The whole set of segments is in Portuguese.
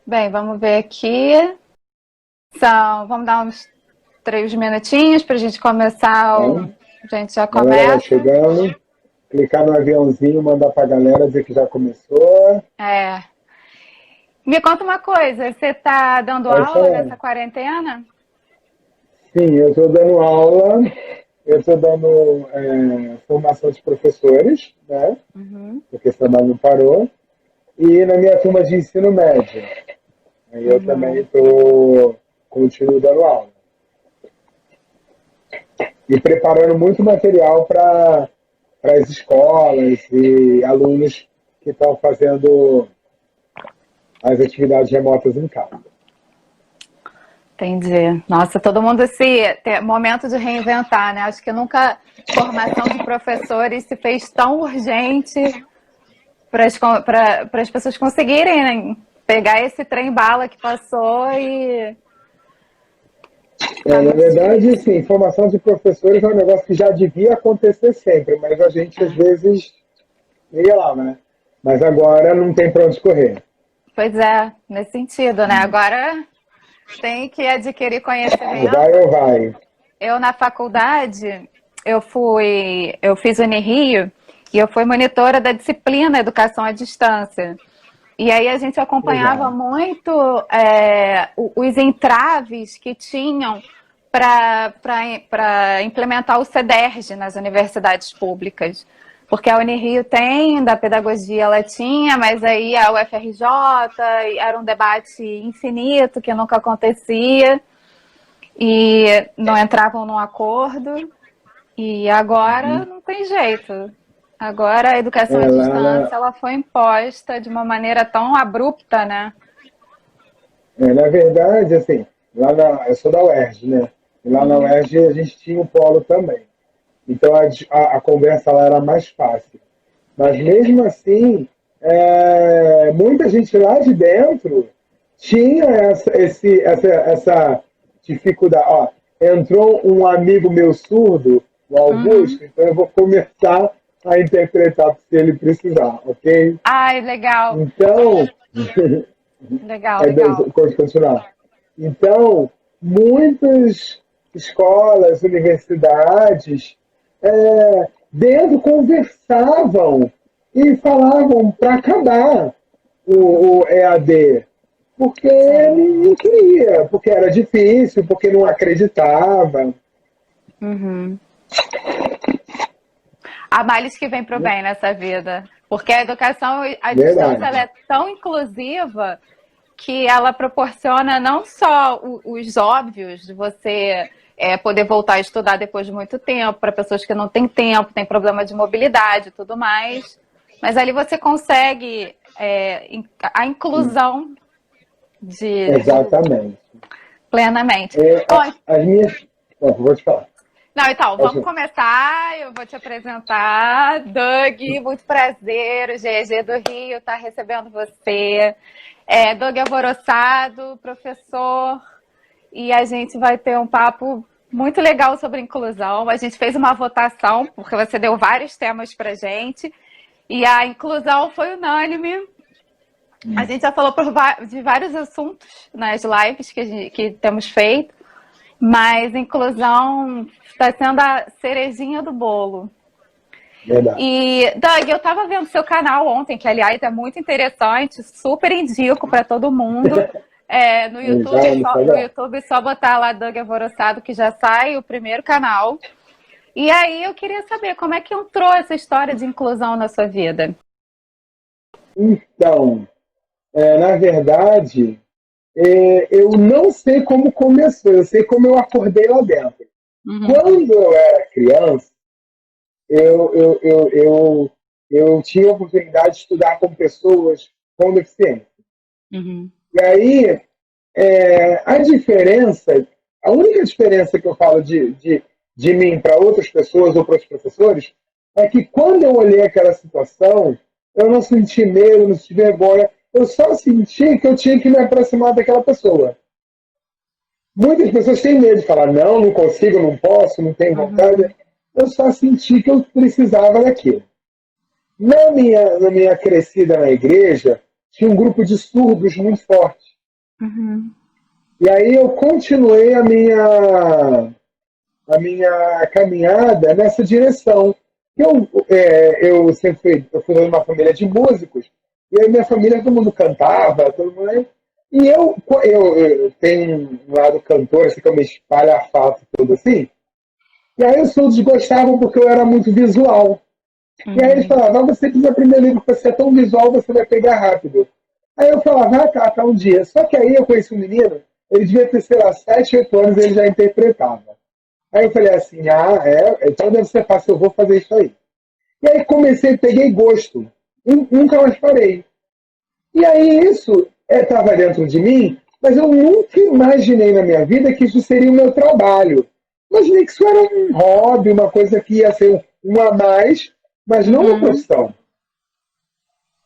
Bem, vamos ver aqui. Vamos dar uns 3 minutinhos para a gente começar. Tá? A gente já A galera vai começa. chegando. Clicar no aviãozinho, mandar pra galera dizer que já começou. É. Me conta uma coisa, você está dando Pode aula falar. nessa quarentena? Sim, eu estou dando aula, eu estou dando formação de professores, né? Uhum, Porque esse trabalho não parou. E na minha turma de ensino médio. Aí eu também uhum. continuo dando aula. E preparando muito material para as escolas e alunos que estão fazendo as atividades remotas em casa. Entendi. Nossa, todo mundo tem momento de reinventar, né? Acho que nunca formação de professores se fez tão urgente para as pessoas conseguirem, né, pegar esse trem bala que passou e tá Na muito verdade, difícil. sim, formação de professores é um negócio que já devia acontecer sempre, mas a gente às É. vezes ia lá, né? Mas agora não tem para onde correr. Pois é, nesse sentido, né? Agora tem que adquirir Ou vai conhecimento. ou vai. Eu na faculdade, eu fiz Unirio e eu fui monitora da disciplina Educação à Distância. E aí a gente acompanhava Legal. muito os entraves que tinham para implementar o CEDERJ nas universidades públicas. Porque a Unirio tem, da pedagogia ela tinha, mas aí a UFRJ era um debate infinito que nunca acontecia e não entravam num acordo. E agora não tem jeito. Agora a educação à Lá distância ela foi imposta de uma maneira tão abrupta, né? na verdade, assim, eu sou da UERJ, né? E lá na Uhum. UERJ a gente tinha um polo também. Então a conversa lá era mais fácil. Mas mesmo assim, muita gente lá de dentro tinha essa dificuldade. Ó, entrou um amigo meu surdo, o Uhum. Augusto, então eu vou começar a interpretar se ele precisar, ok? Ai, legal, Então, legal, legal. pode continuar. Então, muitas escolas, universidades, dentro conversavam e falavam para acabar o EAD, porque Sim. ninguém queria, porque era difícil, porque não acreditava. Uhum. Há males que vêm para o bem nessa vida. Porque a educação à distância ela Verdade. é tão inclusiva que ela proporciona não só os óbvios de você poder voltar a estudar depois de muito tempo, para pessoas que não têm tempo, têm problema de mobilidade e tudo mais, mas ali você consegue a inclusão Exatamente. plenamente. É, Bom, as minhas. Bom, vou te falar. não, então, vamos Pode- começar. Eu vou te apresentar. Doug, muito prazer. O GG do Rio está recebendo você. Doug Alvoroçado, professor, e a gente vai ter um papo muito legal sobre inclusão. A gente fez uma votação, porque você deu vários temas para gente, e a inclusão foi unânime. A gente já falou de vários assuntos nas lives que temos feito, mas inclusão está sendo a cerejinha do bolo. Verdade. E, Doug, eu estava vendo seu canal ontem, que aliás é muito interessante, super indico para todo mundo. No YouTube, Já no no Instagram. YouTube, só botar lá Doug Alvoroçado, que já sai o primeiro canal. E aí eu queria saber como é que entrou essa história de inclusão na sua vida. Então, na verdade, eu não sei como começou, eu sei como eu acordei lá dentro. Uhum, Quando eu era criança, eu, eu, eu, eu, eu tinha a oportunidade de estudar com pessoas com deficiência. uhum, E aí, a diferença, a única diferença que eu falo de mim para outras pessoas ou para os professores, é que quando eu olhei aquela situação, eu não senti medo, não senti vergonha, eu só senti que eu tinha que me aproximar daquela pessoa. Muitas pessoas têm medo de falar, não, não consigo, não posso, não tenho uhum, vontade. Eu só senti que eu precisava daquilo. Na minha crescida na igreja, tinha um grupo de surdos muito forte. Uhum. E aí eu continuei a minha caminhada nessa direção. Eu sempre fui de uma família de músicos, e aí minha família, todo mundo cantava, todo mundo. E eu tenho um lado cantor, assim, que eu me espalhafato tudo assim, e aí os outros gostavam porque eu era muito visual. E aí eles Uhum. falavam, você precisa aprender língua, porque você é tão visual, você vai pegar rápido. Aí eu falava, tá um dia. Só que aí eu conheci um menino, ele devia ter, sei lá, 7, 8 anos, ele já interpretava. Aí eu falei assim, então deve ser fácil, eu vou fazer isso aí. E aí comecei, peguei gosto. Nunca mais parei. E aí isso estava dentro de mim, mas eu nunca imaginei na minha vida que isso seria o meu trabalho. Imaginei que isso era um hobby, uma coisa que ia ser um a mais, mas não uma Uhum. profissão.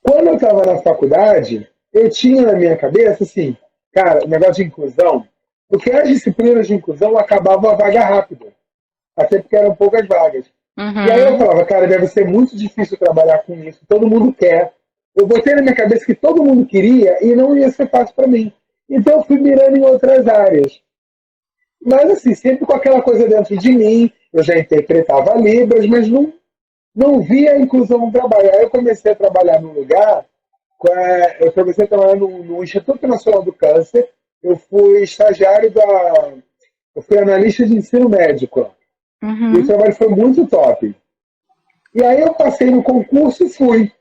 Quando eu estava na faculdade, eu tinha na minha cabeça assim, cara, o negócio de inclusão, porque as disciplinas de inclusão acabavam a vaga rápido, até porque eram poucas vagas. E aí eu Uhum. falava, cara, deve ser muito difícil trabalhar com isso, todo mundo quer. Eu botei na minha cabeça que todo mundo queria e não ia ser fácil para mim. Então eu fui mirando em outras áreas. Mas assim, sempre com aquela coisa dentro de mim, eu já interpretava Libras, mas não via a inclusão no trabalho. Aí eu comecei a trabalhar num lugar, eu comecei a trabalhar no Instituto Nacional do Câncer, eu fui estagiário eu fui analista de ensino médico. E o Uhum. trabalho foi muito top. E aí eu passei no concurso e fui.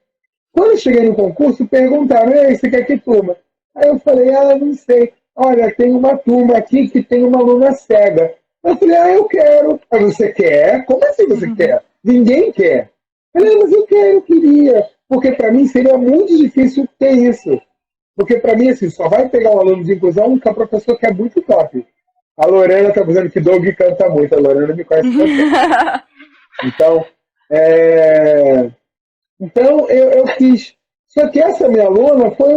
Quando eu cheguei no concurso, perguntaram, e aí, você quer que turma? Aí eu falei, não sei. Olha, tem uma turma aqui que tem uma aluna cega. Eu falei, eu quero. Aí você quer? Como assim você Uhum. quer? Ninguém quer. Eu falei, mas eu quero, eu queria. Porque para mim seria muito difícil ter isso. Porque para mim, assim, só vai pegar um aluno de inclusão que é um professor que é muito top. A Lorena está dizendo que Doug canta muito. A Lorena me conhece cantando. Então, é, eu fiz. Só que essa minha aluna foi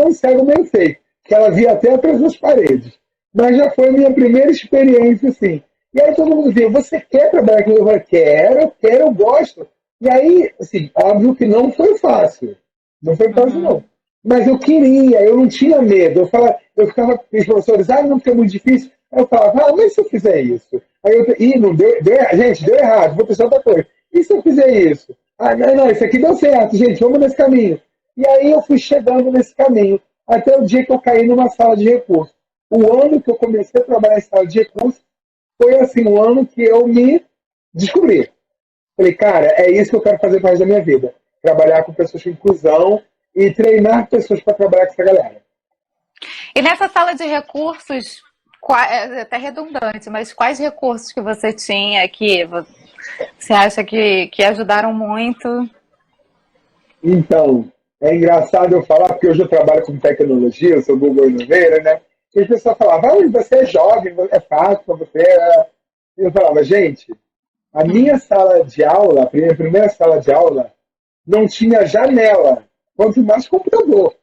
um cego bem feito, que ela via até atrás das paredes. Mas já foi a minha primeira experiência, assim. E aí todo mundo via, você quer trabalhar com eu falei, quero, eu gosto. E aí, assim, óbvio que não foi fácil. Não foi fácil, não. Uhum. Mas eu queria, eu não tinha medo. Eu ficava com os professores, não, porque é muito difícil. Aí eu falava, mas se eu fizer isso? Não gente, deu errado, vou pensar outra coisa. E se eu fizer isso? Não, isso aqui deu certo, gente, vamos nesse caminho. E aí eu fui chegando nesse caminho, até o dia que eu caí numa sala de recursos. O ano que eu comecei a trabalhar em sala de recursos foi assim, o ano que eu me descobri. Falei, cara, é isso que eu quero fazer para resto da minha vida. Trabalhar com pessoas com inclusão e treinar pessoas para trabalhar com essa galera. E nessa sala de recursos, é até redundante, mas quais recursos que você tinha que você acha que ajudaram muito? Então, é engraçado eu falar, porque hoje eu trabalho com tecnologia, eu sou Google Inoveira, né? E as pessoas falavam, você é jovem, é fácil para você. Eu falava, gente, a minha Uhum. sala de aula, a primeira sala de aula, não tinha janela, quanto mais computador.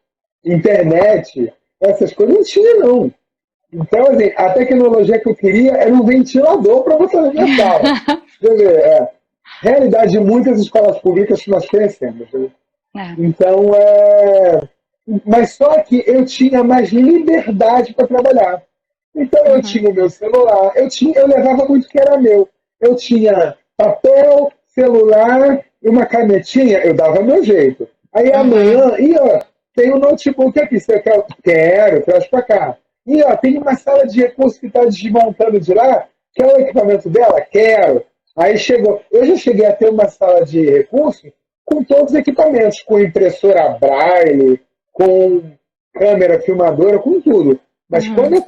Internet, essas coisas não tinha, não. Então, assim, a tecnologia que eu queria era um ventilador para botar na minha sala. Quer dizer, realidade de muitas escolas públicas que nós conhecemos. Né? É. Então, mas só que eu tinha mais liberdade para trabalhar. Então eu Uhum. tinha o meu celular, eu levava muito que era meu. Eu tinha papel, celular e uma canetinha, eu dava meu jeito. Aí Uhum. amanhã, tem um notebook aqui, você quer? Quero, traz para cá. Tem uma sala de recursos que está desmontando de lá, quer o equipamento dela? Quero. Aí chegou, eu já cheguei a ter uma sala de recursos com todos os equipamentos, com impressora Braille, com câmera filmadora, com tudo. Mas quando Uhum.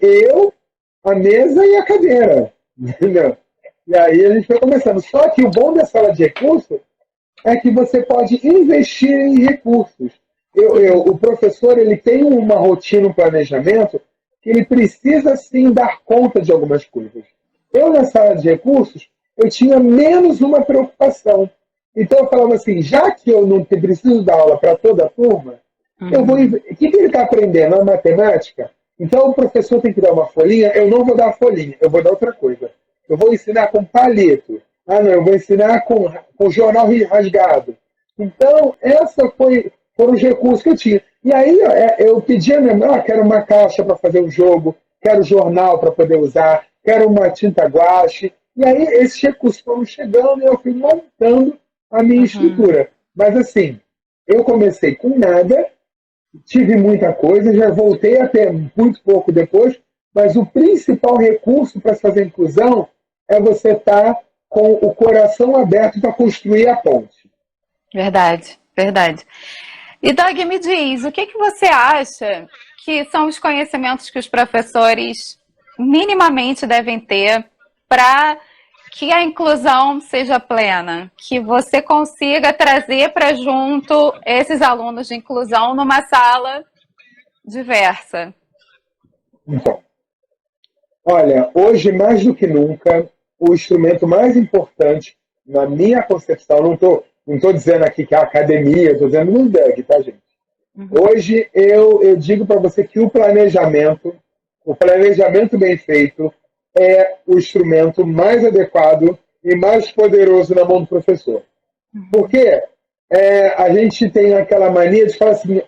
eu, a mesa e a cadeira. Entendeu? E aí a gente foi começando. Só que o bom da sala de recursos é que você pode investir em recursos. Uhum. O professor ele tem uma rotina, um planejamento, que ele precisa sim dar conta de algumas coisas. Eu, na sala de recursos, eu tinha menos uma preocupação. Então, eu falava assim: já que eu não preciso dar aula para toda a turma, eu vou. Uhum. O que ele está aprendendo? A matemática? Então, o professor tem que dar uma folhinha, eu não vou dar a folhinha, eu vou dar outra coisa. Eu vou ensinar com palito. Não, eu vou ensinar com jornal rasgado. Então, essa foram os recursos que eu tinha. E aí eu pedia mesmo, quero uma caixa para fazer um jogo, quero jornal para poder usar, quero uma tinta guache. E aí esses recursos foram chegando e eu fui montando a minha estrutura. Mas assim, eu comecei com nada, tive muita coisa, já voltei até muito pouco depois, mas o principal recurso para fazer inclusão é você estar com o coração aberto para construir a ponte. Verdade, verdade. E, Doug, me diz, o que você acha que são os conhecimentos que os professores minimamente devem ter para que a inclusão seja plena? Que você consiga trazer para junto esses alunos de inclusão numa sala diversa? Então, olha, hoje mais do que nunca, o instrumento mais importante, na minha concepção, não tô dizendo aqui que é a academia, estou dizendo no Doug, tá, gente? Hoje eu digo para você que o planejamento bem feito, é o instrumento mais adequado e mais poderoso na mão do professor. Porque a gente tem aquela mania de falar assim,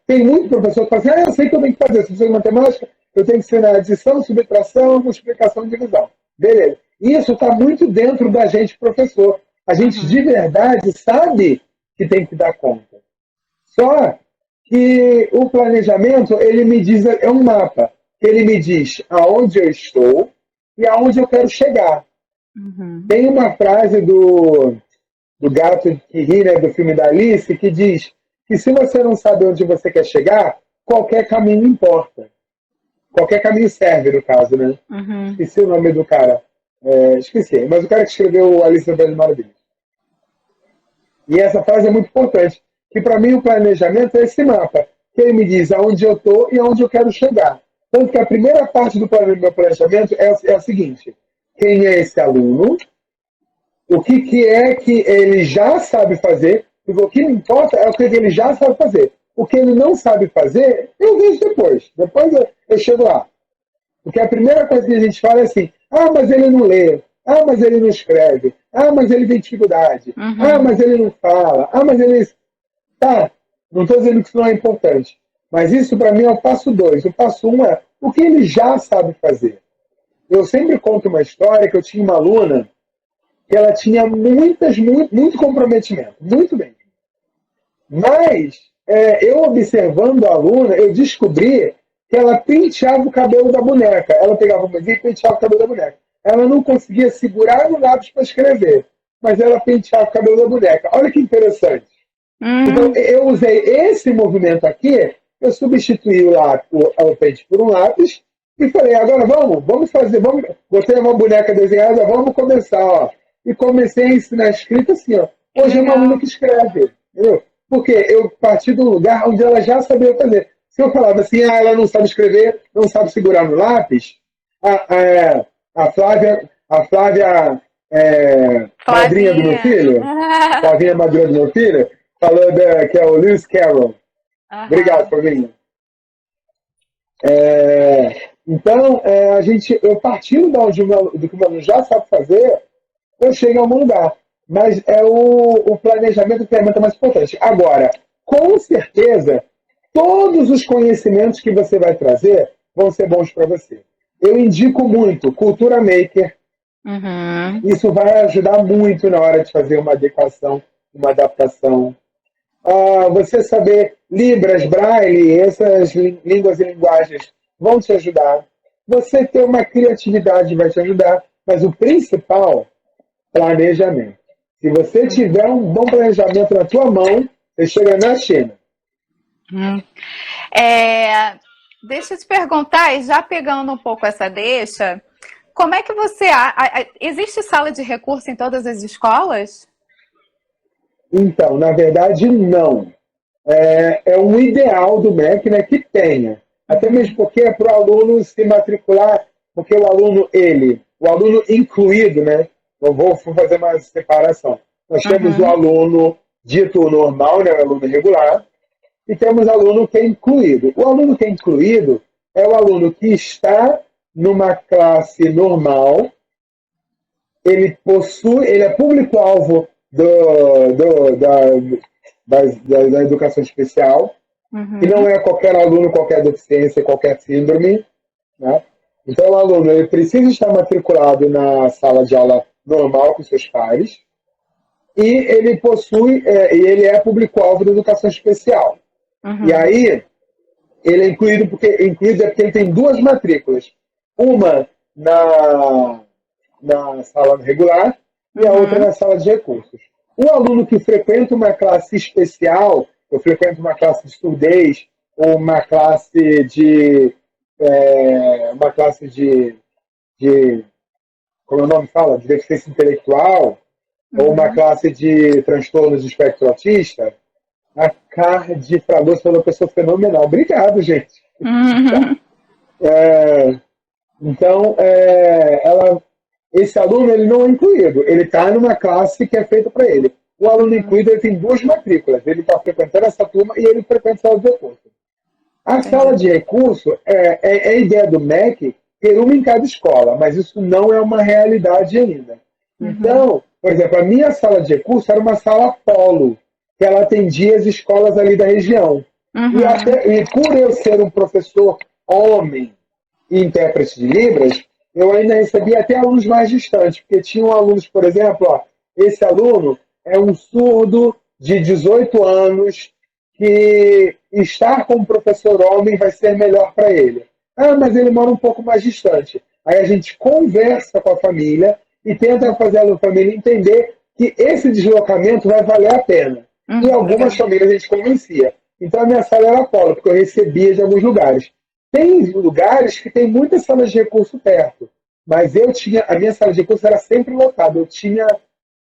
tem muito professor que fala assim, eu sei o que eu tenho que fazer, se precisa de matemática, eu tenho que ensinar adição, subtração, multiplicação e divisão. Beleza. Isso está muito dentro da gente, professor. A gente de verdade sabe que tem que dar conta. Só que o planejamento, ele me diz, é um mapa, que ele me diz aonde eu estou e aonde eu quero chegar. Tem uma frase do gato que ri, né, do filme da Alice, que diz que se você não sabe onde você quer chegar, qualquer caminho importa. Qualquer caminho serve, no caso, né? Esqueci o nome do cara. Esqueci, mas o cara que escreveu Alice no País das Maravilhas. E essa frase é muito importante, que para mim o planejamento é esse mapa, que ele me diz aonde eu estou e aonde eu quero chegar. Tanto que a primeira parte do meu planejamento é a seguinte: quem é esse aluno? O que é que ele já sabe fazer? Porque o que me importa é o que ele já sabe fazer. O que ele não sabe fazer, eu vejo depois. Depois eu chego lá. Porque a primeira coisa que a gente fala é assim, mas ele não lê, mas ele não escreve, mas ele tem dificuldade, mas ele não fala, mas ele... Tá, não estou dizendo que isso não é importante. Mas isso para mim é o passo 2. O passo 1 é o que ele já sabe fazer. Eu sempre conto uma história que eu tinha uma aluna que ela tinha muito comprometimento, muito bem. Mas, eu observando a aluna, eu descobri que ela penteava o cabelo da boneca. Ela pegava uma mãozinha e penteava o cabelo da boneca. Ela não conseguia segurar no lápis para escrever, mas ela penteava o cabelo da boneca. Olha que interessante. Então, eu usei esse movimento aqui, eu substituí o pente por um lápis e falei, agora vamos fazer, botei uma boneca desenhada, vamos começar, ó. E comecei a ensinar a escrita assim, ó. Hoje é uma aluna que escreve, entendeu? Porque eu parti de um lugar onde ela já sabia fazer. Se eu falava assim, ela não sabe escrever, não sabe segurar no lápis, a Flávia, madrinha do meu filho, Flavinha, madrinha do meu filho, falou que é o Lewis Carroll. Obrigado, Flavinha. Então, eu partindo do que o aluno já sabe fazer, eu chego a algum lugar. Mas é o planejamento que é a ferramenta mais importante. Agora, com certeza, todos os conhecimentos que você vai trazer vão ser bons para você. Eu indico muito Cultura Maker. Isso vai ajudar muito na hora de fazer uma adequação, uma adaptação. Você saber Libras, Braille, essas línguas e linguagens vão te ajudar. Você ter uma criatividade vai te ajudar. Mas o principal, planejamento. Se você tiver um bom planejamento na tua mão, você chega na China. Deixa eu te perguntar, e já pegando um pouco essa deixa, como é que você... Existe sala de recurso em todas as escolas? Então, na verdade, não. É um ideal do MEC, né, que tenha. Até mesmo porque é para o aluno se matricular, porque o aluno incluído, né? Eu vou fazer uma separação. Nós temos o aluno dito normal, né, o aluno regular, e temos o aluno que é incluído. O aluno que é incluído é o aluno que está numa classe normal, ele é público-alvo da educação especial, que não é qualquer aluno, qualquer deficiência, qualquer síndrome, né? Então, o aluno ele precisa estar matriculado na sala de aula normal com seus pares e ele possui, e ele é público-alvo da educação especial. E aí, ele é incluído porque ele tem duas matrículas. Uma na sala regular e a outra na sala de recursos. O aluno que frequenta uma classe especial, ou frequenta uma classe de surdez, ou uma classe de como é o nome fala? De deficiência intelectual, ou uma classe de transtornos de espectro autista, a Card Fragoso foi uma pessoa fenomenal. Obrigado, gente. Então, esse aluno ele não é incluído. Ele está numa classe que é feita para ele. O aluno incluído ele tem duas matrículas. Ele está frequentando essa turma e ele frequenta a sala de recurso. A sala de recurso é a ideia do MEC ter uma em cada escola, mas isso não é uma realidade ainda. Então, por exemplo, a minha sala de recurso era uma sala polo, que ela atendia as escolas ali da região. E por eu ser um professor homem e intérprete de Libras, eu ainda recebia até alunos mais distantes, porque tinham alunos, por exemplo, esse aluno é um surdo de 18 anos que estar com um professor homem vai ser melhor para ele. Mas ele mora um pouco mais distante. Aí a gente conversa com a família e tenta fazer a família entender que esse deslocamento vai valer a pena. E algumas famílias a gente convencia. Então a minha sala era polo, porque eu recebia de alguns lugares. Tem lugares que tem muitas salas de recurso perto, mas a minha sala de recurso era sempre lotada.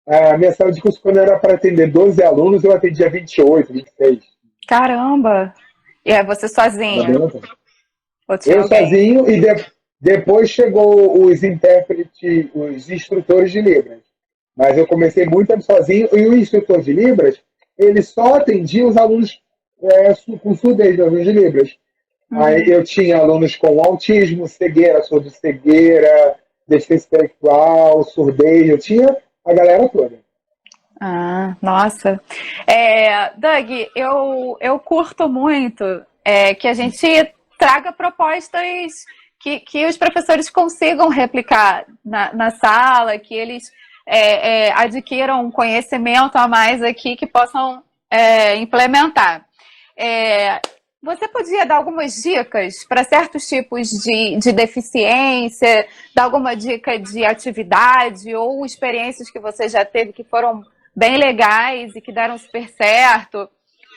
A minha sala de recurso, quando era para atender 12 alunos, eu atendia 28, 26. Caramba! E é você sozinho? Eu sozinho e depois chegou os intérpretes, os instrutores de Libras. Mas eu comecei muito tempo sozinho e o instrutor de Libras, ele só atendia os alunos com surdez, alunos de Libras. Aí eu tinha alunos com autismo, cegueira, surdo-cegueira, deficiência intelectual, surdez, eu tinha a galera toda. Nossa. Doug, eu curto muito que a gente traga propostas que os professores consigam replicar na sala, que eles adquiram um conhecimento a mais aqui que possam implementar. Você podia dar algumas dicas para certos tipos de deficiência, dar alguma dica de atividade ou experiências que você já teve que foram bem legais e que deram super certo?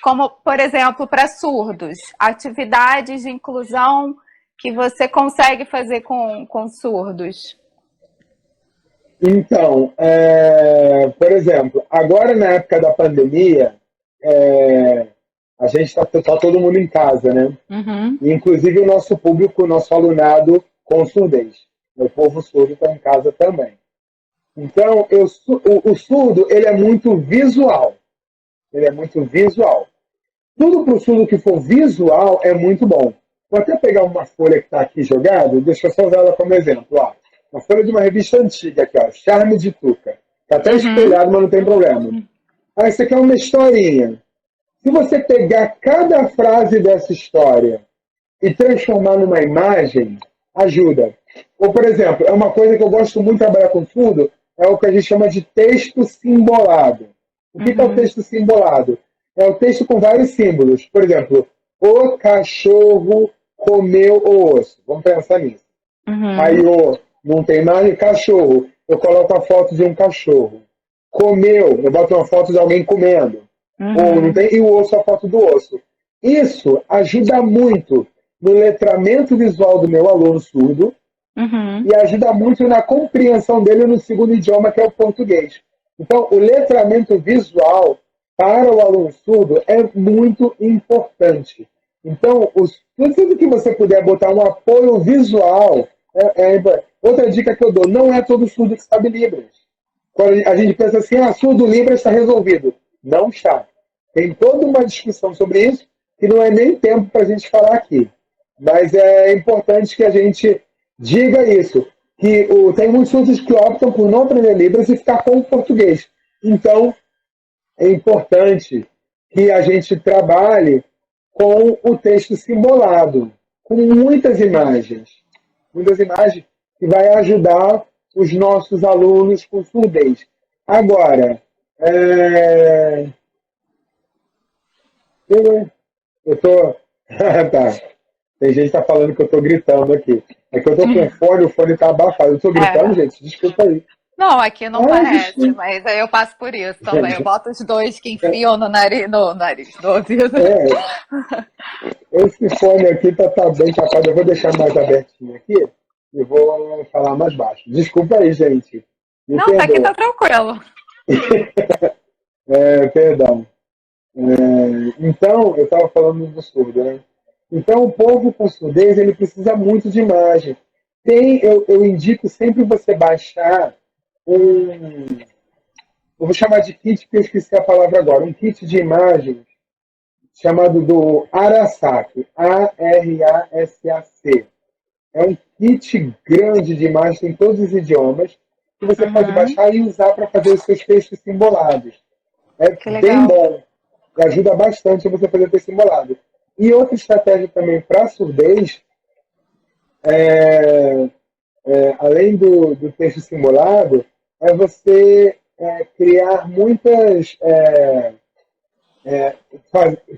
Como, por exemplo, para surdos, atividades de inclusão que você consegue fazer com surdos? Então, por exemplo, agora na época da pandemia, a gente está todo mundo em casa, né? Inclusive o nosso público, o nosso alunado com surdez. O povo surdo está em casa também. Então, o surdo ele é muito visual. Ele é muito visual. Tudo para o surdo que for visual é muito bom. Vou até pegar uma folha que está aqui jogada, deixa eu só usar ela como exemplo. Uma folha de uma revista antiga aqui, Charme de Tuca. Está até espelhado, mas não tem problema. Isso aqui é uma historinha. Se você pegar cada frase dessa história e transformar numa imagem, ajuda. Ou, por exemplo, é uma coisa que eu gosto muito de trabalhar com surdo, é o que a gente chama de texto simbolado. O que é o texto simbolado? É o texto com vários símbolos. Por exemplo, o cachorro comeu o osso. Vamos pensar nisso. Aí não tem mais cachorro. Eu coloco a foto de um cachorro. Comeu, eu boto uma foto de alguém comendo. Ou não tem, e o osso, a foto do osso. Isso ajuda muito no letramento visual do meu aluno surdo e ajuda muito na compreensão dele no segundo idioma, que é o português. Então, o letramento visual para o aluno surdo é muito importante. Então, tudo que você puder botar um apoio visual. Outra dica que eu dou, não é todo surdo que sabe Libras. Quando a gente pensa assim, surdo Libras está resolvido. Não está. Tem toda uma discussão sobre isso, que não é nem tempo para a gente falar aqui. Mas é importante que a gente diga isso, que tem muitos surdos que optam por não aprender Libras e ficar com o português. Então, é importante que a gente trabalhe com o texto simbolado, com muitas imagens que vai ajudar os nossos alunos com surdez. Agora, eu tô. Tá. Tem gente que tá falando que eu tô gritando aqui. É que eu tô com fone, o fone tá abafado. Eu tô gritando, gente? Desculpa aí. Não, aqui não parece, Desculpa. mas aí eu passo por isso também. Eu boto os dois que enfiam no nariz, no ouvido. Esse fone aqui tá bem capaz. Eu vou deixar mais abertinho aqui e vou falar mais baixo. Desculpa aí, gente. Me Não, tá aqui, perdoa. tá tranquilo. Perdão. Então, eu estava falando do surdo, né? Então, o povo com surdez, ele precisa muito de imagem. Eu indico sempre você baixar eu vou chamar de kit, porque eu esqueci a palavra agora, um kit de imagens chamado do Arassac, Arassac. É um kit grande de imagens, tem todos os idiomas, que você pode Uhum, baixar e usar para fazer os seus textos simbolados. É que bem legal. bom. Ajuda bastante a você fazer texto simulado. E outra estratégia também para surdez, além do texto simulado, é você criar muitas.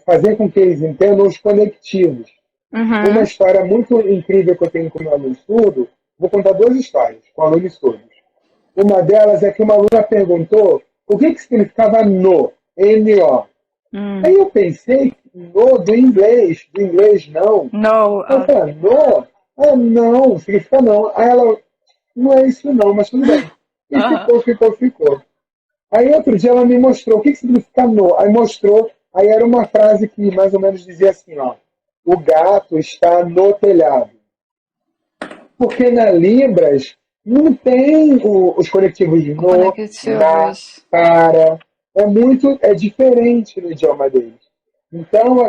Fazer com que eles entendam os conectivos. Uma Uhum. história muito incrível que eu tenho com o meu aluno surdo, vou contar duas histórias com alunos surdos. Uma delas é que uma aluna perguntou o que significava no, N-O. Aí Hum. eu pensei, no, do inglês não. No. Aí eu falei, no? Ah, não, significa não. Aí ela, não é isso não, mas tudo bem. E Aham. ficou. Aí outro dia ela me mostrou o que significa no. Aí mostrou, aí era uma frase que mais ou menos dizia assim, ó, o gato está no telhado. Porque na Libras não tem os conectivos de no, na, Conectivos. para. É diferente no idioma deles. Então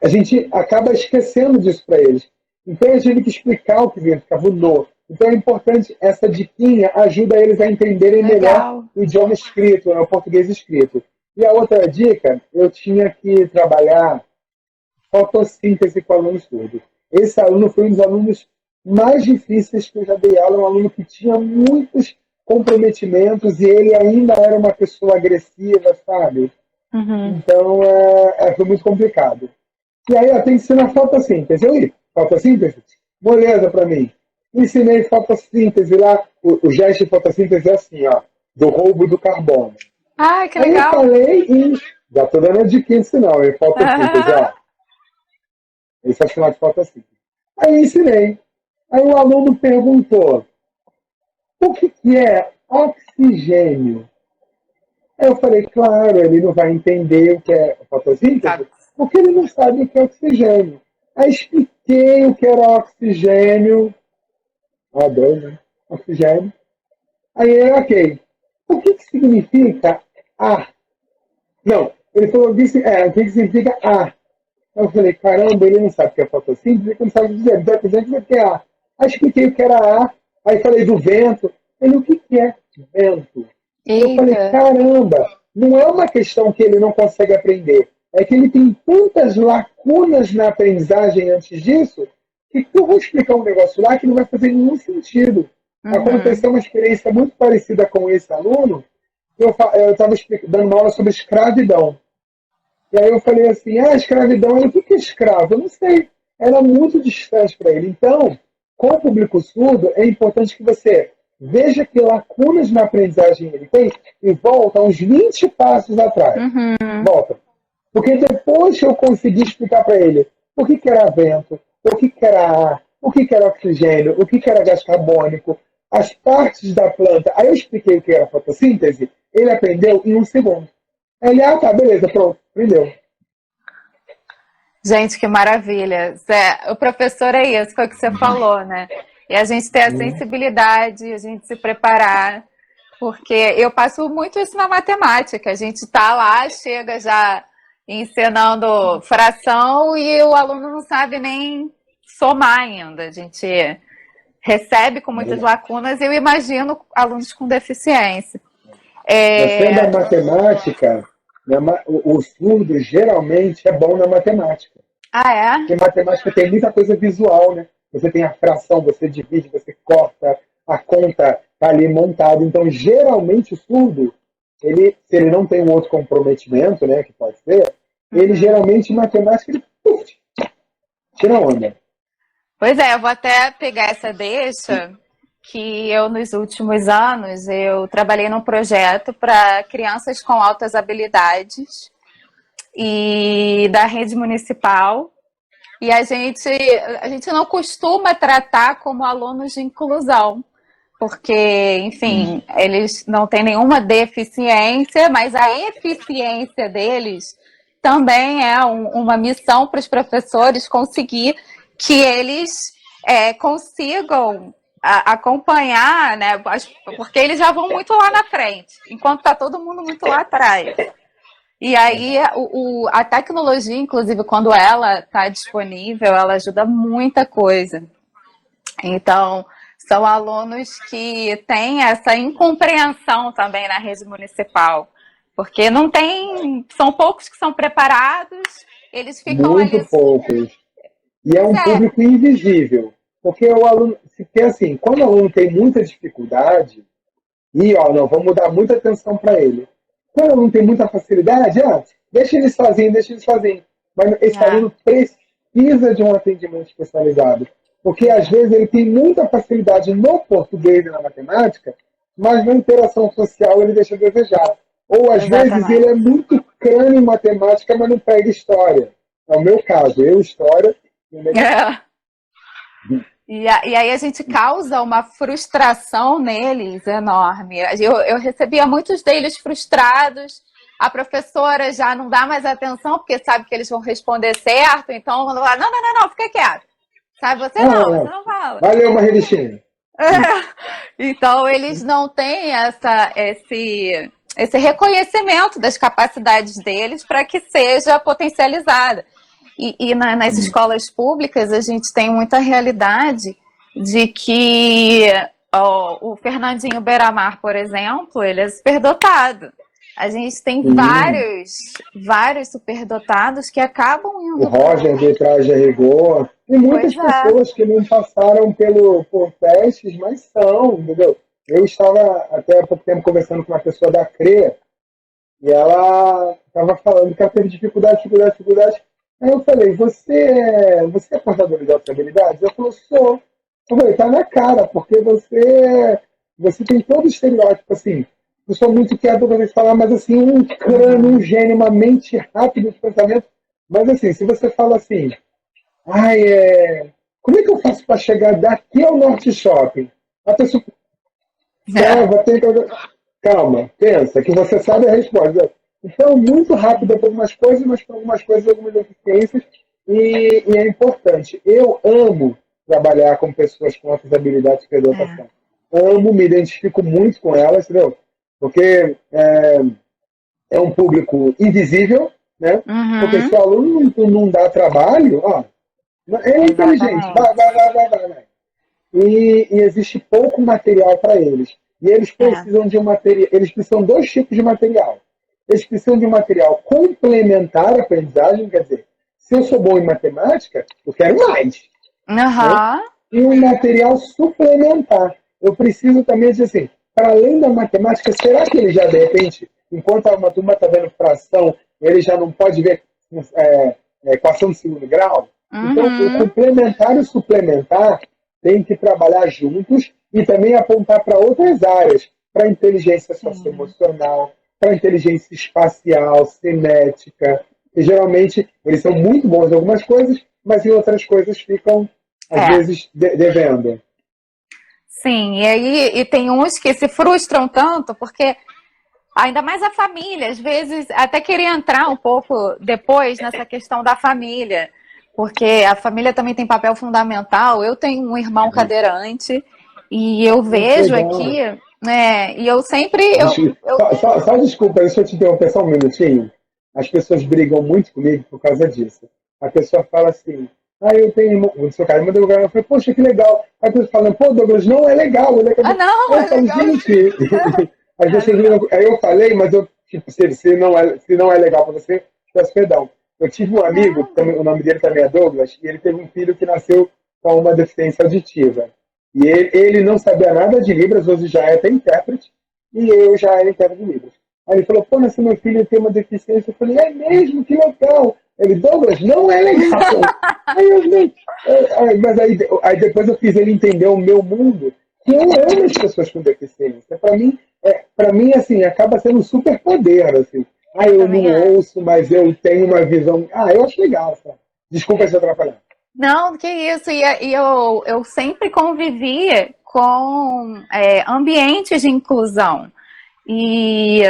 a gente acaba esquecendo disso para eles. Então eu tive que explicar o que significava o no. Então é importante, essa diquinha ajuda eles a entenderem melhor Legal. o idioma escrito, né, o português escrito. E a outra dica, eu tinha que trabalhar fotossíntese com alunos surdos. Esse aluno foi um dos alunos mais difíceis que eu já dei aula, um aluno que tinha muitos comprometimentos e ele ainda era uma pessoa agressiva, sabe? Uhum. Então, foi muito complicado. E aí, tem que ensinar fotossíntese. Fotossíntese? Moleza para mim. Ensinei fotossíntese lá. O gesto de fotossíntese é assim, ó, do roubo do carbono. Ai, que Aí eu legal. falei e já estou dando a dica sinal, hein? Fotossíntese, ó. Esse é o final de fotossíntese. Aí eu ensinei. Aí o aluno perguntou, o que é oxigênio? Aí eu falei, claro, ele não vai entender o que é fotossíntese, Exato. porque ele não sabe o que é oxigênio. Aí expliquei o que era oxigênio. O2, né? Oxigênio. Aí ok. O que significa ar? Não, ele falou, o que significa ar? Aí eu falei, caramba, ele não sabe o que é fotossíntese, ele não sabe dizer, ele está dizendo o que é ar. Aí expliquei o que era ar, aí falei do vento. Ele, o que é vento? Eu falei, Eita. caramba, não é uma questão que ele não consegue aprender, é que ele tem tantas lacunas na aprendizagem antes disso, que eu vou explicar um negócio lá que não vai fazer nenhum sentido. Uhum. Aconteceu uma experiência muito parecida com esse aluno, eu estava dando uma aula sobre escravidão. E aí eu falei assim, escravidão, ele, o que é escravo? Eu não sei. Era muito distante para ele. Então, com o público surdo, é importante que você veja que lacunas na aprendizagem ele tem e volta uns 20 passos atrás. Uhum. Volta. Porque depois eu consegui explicar para ele o que era vento, o que era ar, o que era oxigênio, o que era gás carbônico, as partes da planta. Aí eu expliquei o que era fotossíntese, ele aprendeu em um segundo. Ele, tá, beleza, pronto, aprendeu. Gente, que maravilha. Zé, o professor é isso, foi o que você falou, né? E a gente ter a sensibilidade, a gente se preparar, porque eu passo muito isso na matemática. A gente tá lá, chega já ensinando fração e o aluno não sabe nem somar ainda. A gente recebe com muitas lacunas e eu imagino alunos com deficiência. Você é da É... matemática, o surdo geralmente é bom na matemática. Ah, é? Porque matemática tem muita coisa visual, né? Você tem a fração, você divide, você corta, a conta está ali montada. Então, geralmente, o surdo, se ele não tem um outro comprometimento, né, que pode ser, ele Uhum. geralmente, em matemática, ele tira onda. Pois é, eu vou até pegar essa deixa que eu, nos últimos anos, eu trabalhei num projeto para crianças com altas habilidades e da rede municipal. E a gente não costuma tratar como alunos de inclusão, porque, enfim, eles não têm nenhuma deficiência, mas a eficiência deles também é uma missão para os professores conseguir que eles consigam acompanhar, né? Porque eles já vão muito lá na frente, enquanto está todo mundo muito lá atrás. E aí, a tecnologia, inclusive, quando ela está disponível, ela ajuda muita coisa. Então, são alunos que têm essa incompreensão também na rede municipal, porque não tem, são poucos que são preparados, eles ficam ali. Muito poucos. E é Pois um é, público invisível. Porque o aluno, porque assim, quando o aluno tem muita dificuldade, e ó, não, vamos dar muita atenção para ele. Quando o aluno tem muita facilidade, deixa ele sozinho, deixa ele sozinho. Mas esse é, aluno precisa de um atendimento especializado. Porque às vezes ele tem muita facilidade no português e na matemática, mas na interação social ele deixa a desejar. Ou às vezes ele exatamente. é muito crânio em matemática, mas não pega história. É o meu caso, eu história. É. E aí a gente causa uma frustração neles enorme. Eu recebia muitos deles frustrados. A professora já não dá mais atenção porque sabe que eles vão responder certo. Então, quando ela fala, não, fica quieto. Sabe, você Ah, não fala. valeu uma revistinha. Então, eles não têm esse reconhecimento das capacidades deles para que seja potencializada. Nas escolas públicas, a gente tem muita realidade de que o Fernandinho Beiramar, por exemplo, ele é superdotado. A gente tem Sim. vários superdotados que acabam O indo para. Roger de Traje a Rigor, e Pois muitas é. pessoas que não passaram por testes, mas são, entendeu? Eu estava até há pouco tempo conversando com uma pessoa da CREA, e ela estava falando que ela teve dificuldade. Aí eu falei, você é portador de altas habilidades? Ela falou, sou. Eu falei, tá na cara, porque você tem todo o estereótipo, assim, eu sou muito quieto para falar, mas assim, um crânio, um Uhum. gênio, uma mente rápida de pensamento. Mas assim, se você fala assim, como é que eu faço para chegar daqui ao Norte Shopping? A pessoa, vai ter que... Calma, pensa, que você sabe a resposta. Então, muito rápido para algumas coisas, mas para algumas coisas, algumas deficiências, e é importante. Eu amo trabalhar com pessoas com altas habilidades de É. superdotação. Amo, me identifico muito com elas, entendeu? Porque é um público invisível, né? Porque se Uhum. o aluno não dá trabalho, ele é inteligente, Exatamente. vai. E existe pouco material para eles. E eles É. precisam de um material, eles precisam de dois tipos de material. Eles precisam de um material complementar à aprendizagem, quer dizer, se eu sou bom em matemática, eu quero mais, né? Uhum. E um material suplementar. Eu preciso também dizer assim, para além da matemática, será que ele já, de repente, enquanto uma turma está vendo fração, ele já não pode ver equação de segundo grau? Então, o Uhum. complementar e o suplementar tem que trabalhar juntos e também apontar para outras áreas, para inteligência Sim. socioemocional, para inteligência espacial, cinética. E geralmente eles são muito bons em algumas coisas, mas em outras coisas ficam, às É. vezes, devendo. Sim, e tem uns que se frustram tanto, porque ainda mais a família, às vezes até queria entrar um pouco depois nessa questão da família, porque a família também tem papel fundamental. Eu tenho um irmão cadeirante e eu Que vejo legal. aqui, e eu sempre, Só desculpa, deixa eu te interromper só um minutinho. As pessoas brigam muito comigo por causa disso. A pessoa fala assim, eu tenho irmão, o seu cara mandou lugar, eu falei, poxa, que legal. Aí a pessoa fala, pô, Douglas, não é legal, ele ah acabou. não, Aí eu é falo, legal gente, sim. As pessoas viram, aí eu falei, mas eu, tipo, se não é legal para você, peço perdão. Eu tive um amigo, o nome dele também é Douglas, e ele teve um filho que nasceu com uma deficiência auditiva. E ele não sabia nada de Libras, hoje já é até intérprete, e eu já era intérprete de Libras. Aí ele falou, pô, mas meu filho tem uma deficiência. Eu falei, é mesmo, que legal. Ele, Douglas, não é legal. Aí eu, mas aí depois eu fiz ele entender o meu mundo, que eu amo as pessoas com deficiência. Para mim, assim, acaba sendo um super poder, assim. Ah, eu não ouço, mas eu tenho uma visão. Ah, eu acho legal, sabe? Desculpa se atrapalhar. Não, que isso. E eu sempre convivi com ambientes de inclusão. E,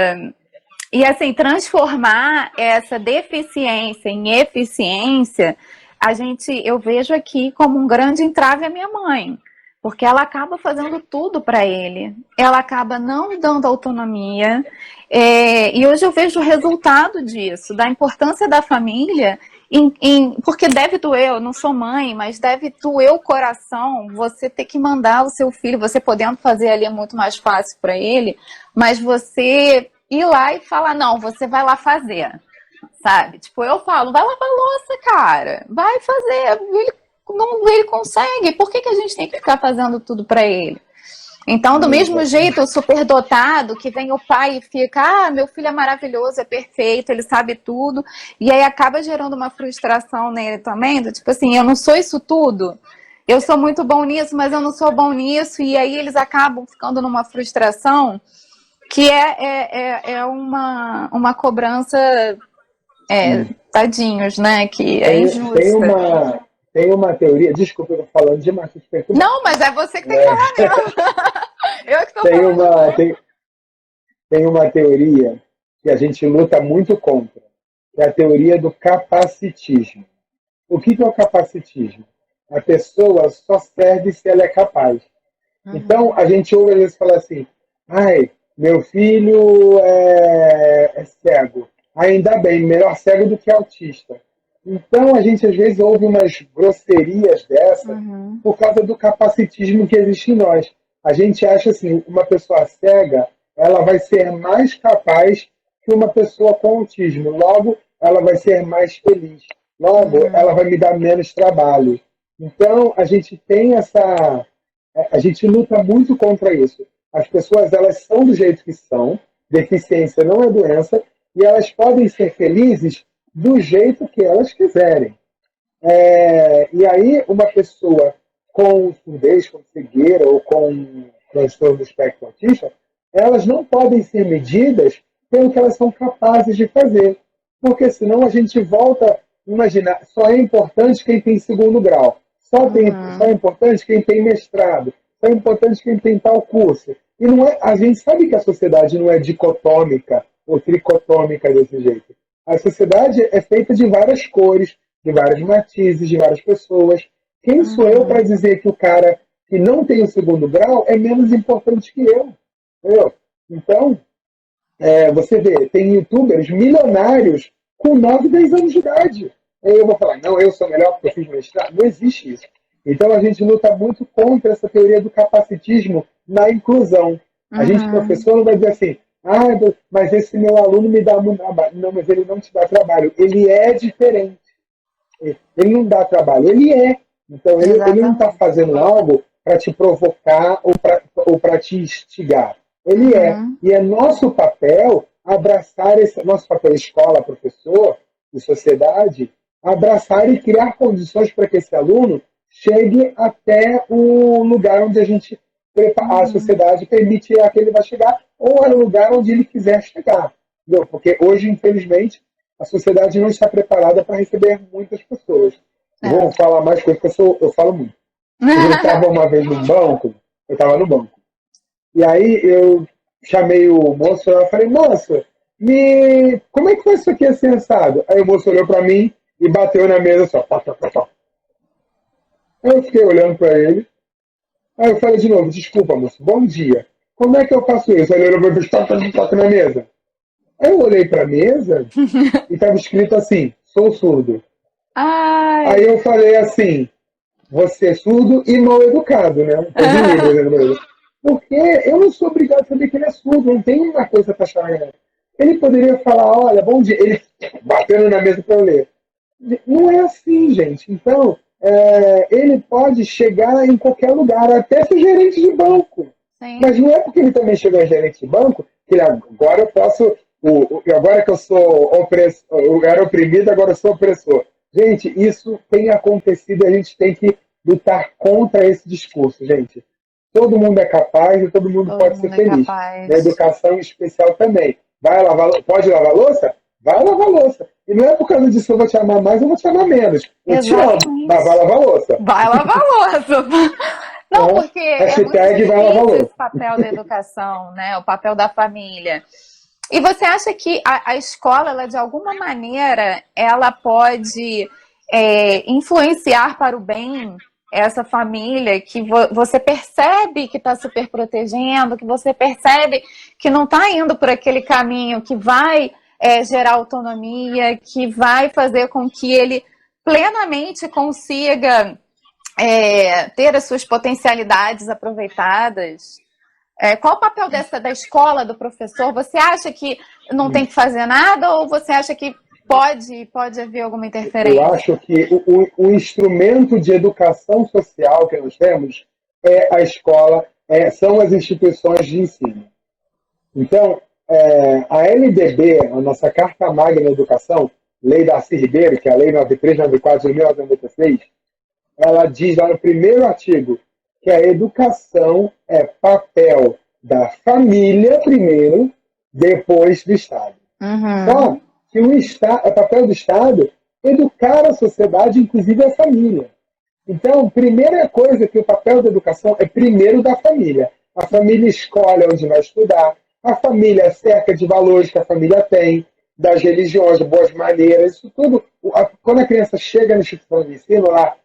e assim, transformar essa deficiência em eficiência, eu vejo aqui como um grande entrave a minha mãe. Porque ela acaba fazendo tudo para ele. Ela acaba não dando autonomia. E hoje eu vejo o resultado disso, da importância da família, porque deve doer, eu não sou mãe, mas deve doer o coração você ter que mandar o seu filho, você podendo fazer ali é muito mais fácil para ele, mas você ir lá e falar, não, você vai lá fazer, sabe? Tipo, eu falo, vai lavar louça, cara, vai fazer, ele consegue, por que a gente tem que ficar fazendo tudo para ele? Então, do mesmo jeito, o superdotado, que vem o pai e fica, meu filho é maravilhoso, é perfeito, ele sabe tudo, e aí acaba gerando uma frustração nele também, do tipo assim, eu não sou isso tudo, eu sou muito bom nisso, mas eu não sou bom nisso, e aí eles acabam ficando numa frustração que é uma cobrança, tadinhos, né, que é injusta. Tem uma teoria, desculpa, eu tô falando demais. Não, mas é você que tem que falar mesmo. Eu que tô tem falando uma, demais. tem uma teoria que a gente luta muito contra, que é a teoria do capacitismo. O que é o capacitismo? A pessoa só serve se ela é capaz. Então, a gente ouve às vezes falar assim, ai, meu filho é cego. Ainda bem, melhor cego do que autista. Então, a gente às vezes ouve umas grosserias dessa por causa do capacitismo que existe em nós. A gente acha assim, uma pessoa cega, ela vai ser mais capaz que uma pessoa com autismo. Logo, ela vai ser mais feliz. Logo, ela vai me dar menos trabalho. Então, a gente tem a gente luta muito contra isso. As pessoas, elas são do jeito que são, deficiência não é doença, e elas podem ser felizes do jeito que elas quiserem. E aí, uma pessoa com surdez, com cegueira ou com transtorno do espectro autista, elas não podem ser medidas pelo que elas são capazes de fazer. Porque senão a gente volta, imagina, só é importante quem tem segundo grau, só é importante quem tem mestrado, só é importante quem tem tal curso. E não é, a gente sabe que a sociedade não é dicotômica ou tricotômica desse jeito. A sociedade é feita de várias cores, de vários matizes, de várias pessoas. Quem sou eu para dizer que o cara que não tem o segundo grau é menos importante que eu? Entendeu? Então, você vê, tem youtubers milionários com 9, 10 anos de idade. Aí eu vou falar, não, eu sou melhor porque eu fiz mestrado. Não existe isso. Então a gente luta muito contra essa teoria do capacitismo na inclusão. A gente, professor, não vai dizer assim, mas esse meu aluno me dá muito trabalho. Não, mas ele não te dá trabalho. Ele é diferente. Ele não dá trabalho. Ele é. Então ele não está fazendo algo para te provocar ou para te instigar. Ele é. E é nosso papel abraçar nosso papel escola, professor e sociedade, abraçar e criar condições para que esse aluno chegue até o lugar onde a sociedade permite que ele vai chegar, ou é o lugar onde ele quiser chegar. Entendeu? Porque hoje, infelizmente, a sociedade não está preparada para receber muitas pessoas. Vou falar mais coisas, porque eu falo muito. Eu estava uma vez no banco, eu estava no banco, e aí eu chamei o moço, eu falei, moço, como é que faz isso aqui assim assado? Aí o moço olhou para mim e bateu na mesa só. Pá, pá, pá, pá. Eu fiquei olhando para ele. Aí eu falei de novo, desculpa, moço, bom dia. Como é que eu faço isso? Aí ele olhou para mim, toca na mesa. Aí eu olhei para a mesa e estava escrito assim, sou surdo. Aí eu falei assim, você é surdo e mal educado, né? Porque eu não sou obrigado a saber que ele é surdo, não tem uma coisa para chamar ele. Ele poderia falar, olha, bom dia, ele batendo na mesa para eu ler. Não é assim, gente. Então, ele pode chegar em qualquer lugar, até ser gerente de banco. Sim. Mas não é porque ele também chegou em gerente de banco que ele, agora eu posso. Agora que eu sou opressor, eu era oprimido, agora eu sou opressor. Gente, isso tem acontecido e a gente tem que lutar contra esse discurso, gente. Todo mundo é capaz e todo mundo pode ser feliz. Na educação especial também. Pode lavar louça? Vai lavar louça. E não é por causa disso que eu vou te amar mais, eu vou te amar menos. Eu te amo, mas vai lavar louça. Vai lavar louça. Não, porque é muito difícil esse papel da educação, né? O papel da família. E você acha que a escola, ela, de alguma maneira, ela pode influenciar para o bem essa família que você percebe que está super protegendo, que você percebe que não está indo por aquele caminho que vai gerar autonomia, que vai fazer com que ele plenamente consiga ter as suas potencialidades aproveitadas? Qual o papel da escola, do professor? Você acha que não tem que fazer nada ou você acha que pode haver alguma interferência? Eu acho que o instrumento de educação social que nós temos é a escola, são as instituições de ensino. Então, a LDB, a nossa Carta Magna da Educação, Lei Darcy Ribeiro, que é a Lei 9394 de 1996, ela diz lá no primeiro artigo que a educação é papel da família primeiro, depois do Estado. Só que é papel do Estado educar a sociedade, inclusive a família. Então, primeira coisa que o papel da educação é primeiro da família. A família escolhe onde vai estudar, a família cerca de valores que a família tem, das religiões, de boas maneiras, isso tudo. Quando a criança chega na instituição de ensino, lá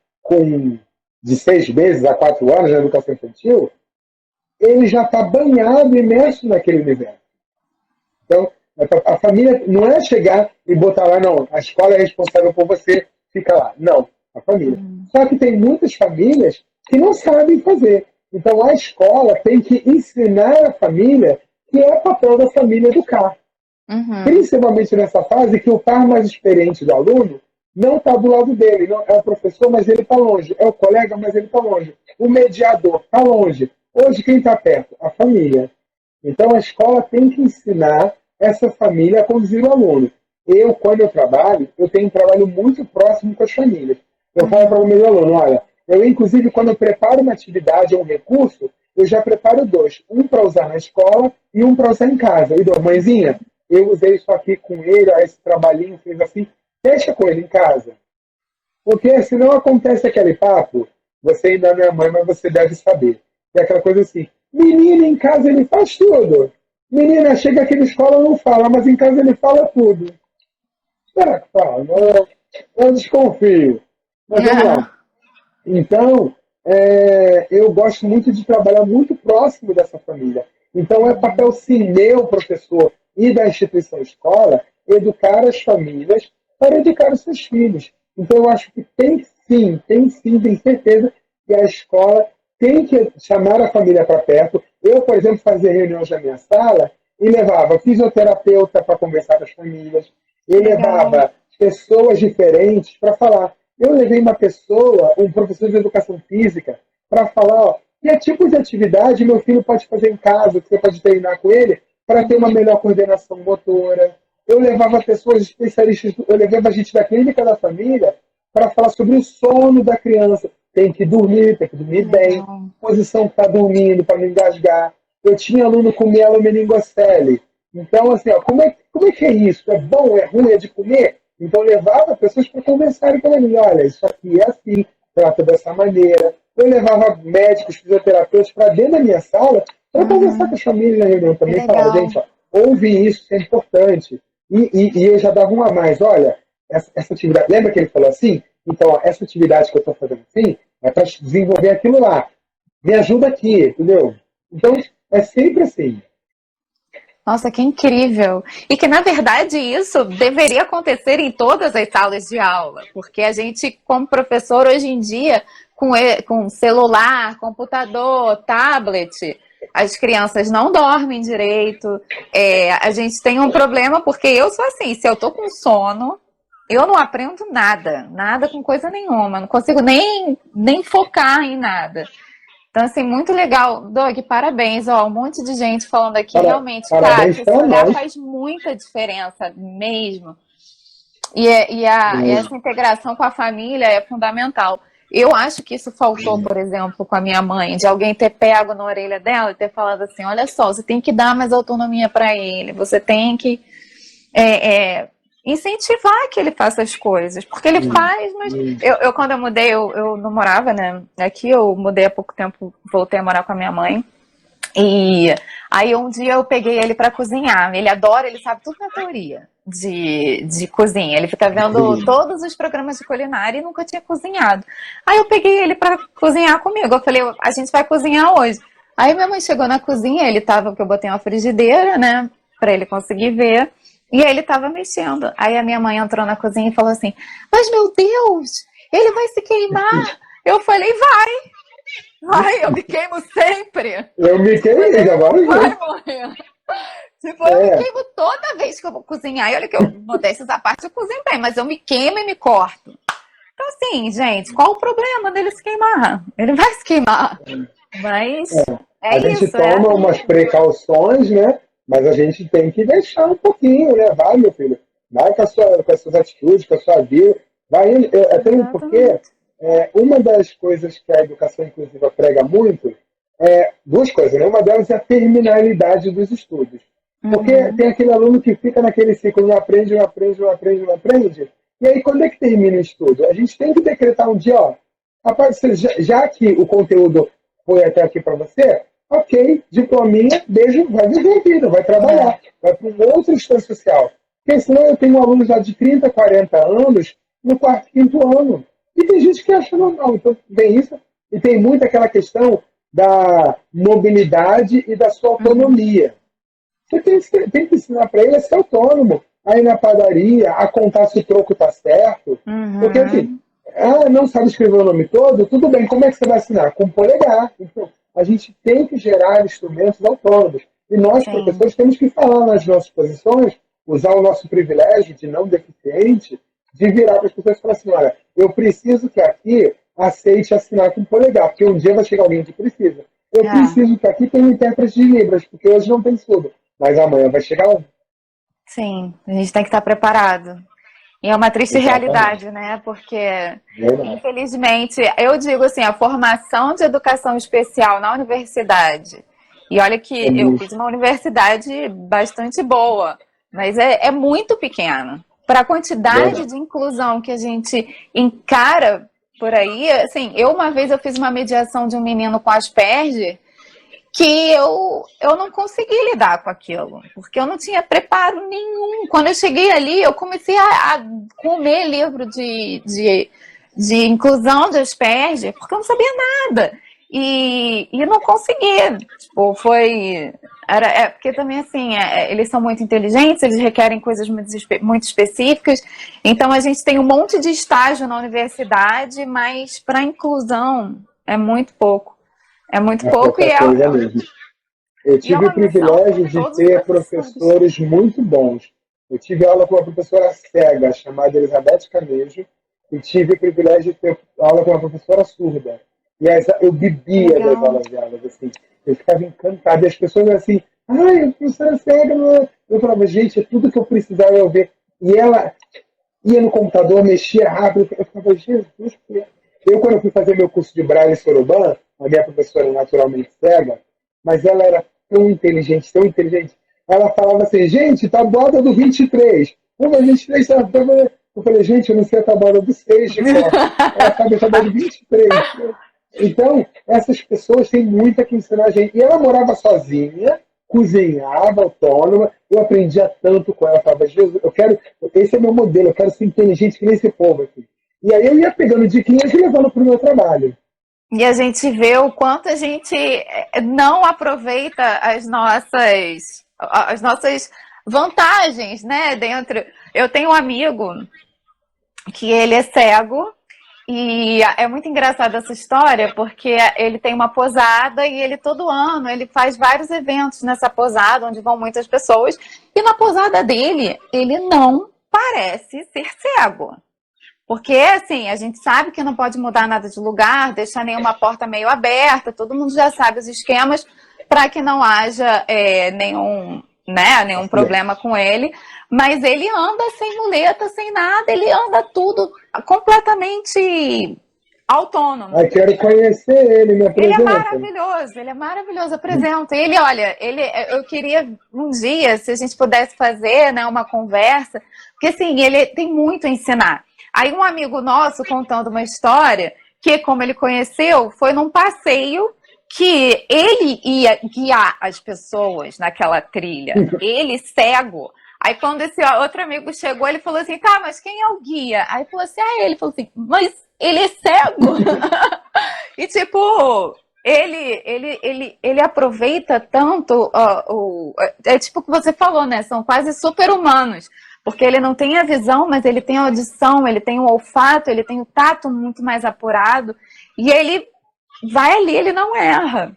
de 6 meses a 4 anos na educação infantil, ele já está banhado, imerso naquele universo. Então, a família não é chegar e botar lá, não, a escola é responsável por você, fica lá. Não, a família. Só que tem muitas famílias que não sabem fazer. Então, a escola tem que ensinar a família que é o papel da família educar. Principalmente nessa fase que o par mais experiente do aluno não está do lado dele. Não, é o professor, mas ele está longe. É o colega, mas ele está longe. O mediador está longe. Hoje, quem está perto? A família. Então, a escola tem que ensinar essa família a conduzir o aluno. Quando eu trabalho, eu tenho um trabalho muito próximo com as famílias. Eu falo para o meu aluno, olha, inclusive, quando eu preparo uma atividade ou um recurso, eu já preparo 2. Um para usar na escola e um para usar em casa. E dou, mãezinha, eu usei isso aqui com ele, esse trabalhinho, fez assim, deixa com ele em casa. Porque senão acontece aquele papo, você ainda não é mãe, mas você deve saber. É aquela coisa assim, menino em casa ele faz tudo. Menina chega aqui na escola não fala, mas em casa ele fala tudo. Será que fala? Eu desconfio. Mas vamos lá. Então, eu gosto muito de trabalhar muito próximo dessa família. Então, é papel sim meu, professor, e da instituição escola, educar as famílias para educar os seus filhos. Então, eu acho que tem certeza que a escola tem que chamar a família para perto. Eu, por exemplo, fazia reuniões na minha sala e levava fisioterapeuta para conversar com as famílias, eu levava pessoas diferentes para falar. Eu levei uma pessoa, um professor de educação física, para falar, ó, que tipo de atividade meu filho pode fazer em casa, que você pode treinar com ele, para ter uma melhor coordenação motora. Eu levava pessoas especialistas, eu levava a gente da clínica da família para falar sobre o sono da criança. Tem que dormir bem, posição que está dormindo, para não engasgar. Eu tinha aluno com mielomeningocele. Então, assim, ó, como é que é isso? É bom, é ruim, é de comer? Então, eu levava pessoas para conversarem com ele. Olha, isso aqui é assim, trata dessa maneira. Eu levava médicos, fisioterapeutas para dentro da minha sala para conversar com as famílias na reunião também. Falava, gente, ó, ouve isso, isso é importante. E eu já dava um a mais. Olha, essa atividade, lembra que ele falou assim? Então, ó, essa atividade que eu estou fazendo assim é para desenvolver aquilo lá. Me ajuda aqui, entendeu? Então, é sempre assim. Nossa, que incrível! E que, na verdade, isso deveria acontecer em todas as salas de aula, porque a gente, como professor, hoje em dia, com celular, computador, tablet, as crianças não dormem direito, a gente tem um problema, porque eu sou assim, se eu tô com sono, eu não aprendo nada, nada com coisa nenhuma, não consigo nem focar em nada. Então, assim, muito legal. Doug, parabéns. Ó, um monte de gente falando aqui. Realmente, cara, Parabéns esse para olhar nós. faz muita diferença mesmo. E essa integração com a família é fundamental. Eu acho que isso faltou, por exemplo, com a minha mãe, de alguém ter pego na orelha dela e ter falado assim: olha só, você tem que dar mais autonomia para ele, você tem que incentivar que ele faça as coisas, porque ele faz, mas quando eu mudei, eu não morava, né? Aqui eu mudei há pouco tempo, voltei a morar com a minha mãe. E aí um dia eu peguei ele para cozinhar. Ele adora, ele sabe tudo na teoria de cozinha. Ele fica vendo todos os programas de culinária e nunca tinha cozinhado. Aí eu peguei ele para cozinhar comigo. Eu falei, a gente vai cozinhar hoje. Aí minha mãe chegou na cozinha, ele tava, porque eu botei uma frigideira, né, para ele conseguir ver. E aí ele tava mexendo. Aí a minha mãe entrou na cozinha e falou assim: mas meu Deus, ele vai se queimar. Eu falei, vai, eu me queimo sempre. Eu me queimei, agora Vai já. morrer. Tipo, eu me queimo toda vez que eu vou cozinhar. E olha que eu, modéstia à parte, eu cozinho bem, mas eu me queimo e me corto. Então, assim, gente, qual o problema dele se queimar? Ele vai se queimar. Mas A gente isso, toma umas precauções, né? Mas a gente tem que deixar um pouquinho, né? Vai, meu filho. Vai com as suas atitudes, com a sua vida. Vai, até porque Exatamente. uma das coisas que a educação inclusiva prega muito duas coisas, né? Uma delas é a terminalidade dos estudos. Porque Uhum. tem aquele aluno que fica naquele ciclo, não aprende, não aprende, não aprende, não aprende. E aí, quando é que termina o estudo? A gente tem que decretar um dia, ó, rapaz, já que o conteúdo foi até aqui para você, ok, diplominha, beijo, vai viver a vida, vai É, trabalhar, vai para um outro instância social. Porque senão eu tenho alunos já de 30, 40 anos no quarto, quinto ano. E tem gente que acha normal. Então, tem isso. E tem muito aquela questão da mobilidade e da sua uhum. autonomia. Você tem que ensinar para ele a ser autônomo, a ir na padaria, a contar se o troco está certo. Porque, assim, Uhum. não sabe escrever o nome todo? Tudo bem, como é que você vai assinar? Com polegar. Então, a gente tem que gerar instrumentos autônomos. E nós, Sim. professores, temos que falar nas nossas posições, usar o nosso privilégio de não deficiente, de virar para as pessoas e falar assim: olha, eu preciso que aqui aceite assinar com polegar, porque um dia vai chegar alguém que precisa. Eu É, preciso que aqui tenha um intérprete de Libras, porque hoje não tem surdo. Mas amanhã vai chegar um. sim, a gente tem que estar preparado. E é uma triste Exatamente. realidade, né? Porque, Verdade. infelizmente, eu digo assim, a formação de educação especial na universidade, e olha É que eu muito. fiz uma universidade bastante boa, mas é muito pequena. Para a quantidade Verdade. de inclusão que a gente encara por aí, assim, uma vez eu fiz uma mediação de um menino com Asperger, que eu não consegui lidar com aquilo, porque eu não tinha preparo nenhum. Quando eu cheguei ali, eu comecei a comer livro de inclusão de Asperger, porque eu não sabia nada. E não consegui. Tipo, porque também, assim, eles são muito inteligentes, eles requerem coisas muito específicas. Então, a gente tem um monte de estágio na universidade, mas para inclusão é muito pouco. É muito É pouco pouca coisa mesmo. Eu e é tive o uma missão privilégio de de todos os ter professores. professores muito bons. Eu tive aula com uma professora cega, chamada Elizabeth Camejo, e tive o privilégio de ter aula com uma professora surda. E eu Que bebia das legal. aulas delas, assim. Eu ficava encantado. E as pessoas assim, ai, a professora cega, não é? Eu falava, gente, é tudo que eu precisava eu ver. E ela ia no computador, mexia rápido. Eu ficava, Jesus, quando eu fui fazer meu curso de Braille e Sorobã, a minha professora é naturalmente cega, mas ela era tão inteligente, tão inteligente. Ela falava assim, gente, tabuada do 23. Uma 23, eu falei, gente, eu não sei a tabuada do 6 de cor. Ela sabe a tabuada do 23. Então, essas pessoas têm muito a que ensinar a gente. E ela morava sozinha, cozinhava, autônoma. Eu aprendia tanto com ela. Eu falava, Jesus, esse é meu modelo, eu quero ser inteligente que nem esse povo aqui. E aí eu ia pegando diquinhas e levando para o meu trabalho. E a gente vê o quanto a gente não aproveita as nossas vantagens, né? Eu tenho um amigo que ele é cego E é muito engraçada essa história, porque ele tem uma posada e ele todo ano ele faz vários eventos nessa posada, onde vão muitas pessoas. E na posada dele, ele não parece ser cego. Porque, assim, a gente sabe que não pode mudar nada de lugar, deixar nenhuma porta meio aberta, todo mundo já sabe os esquemas para que não haja nenhum problema com ele. Mas ele anda sem muleta, sem nada, ele anda tudo completamente autônomo. Ai, quero conhecer ele, me apresenta. Ele é maravilhoso, apresenta. Ele, olha, eu queria um dia, se a gente pudesse fazer, né, uma conversa, porque assim, ele tem muito a ensinar. Aí um amigo nosso contando uma história que, como ele conheceu, foi num passeio que ele ia guiar as pessoas naquela trilha. Ele cego. Aí quando esse outro amigo chegou, ele falou assim, tá, mas quem é o guia? Aí falou assim, ele falou assim, mas ele é cego. E tipo, ele aproveita tanto é tipo o que você falou, né? São quase super-humanos. Porque ele não tem a visão, mas ele tem a audição, ele tem o olfato, ele tem o tato muito mais apurado. E ele vai ali, ele não erra.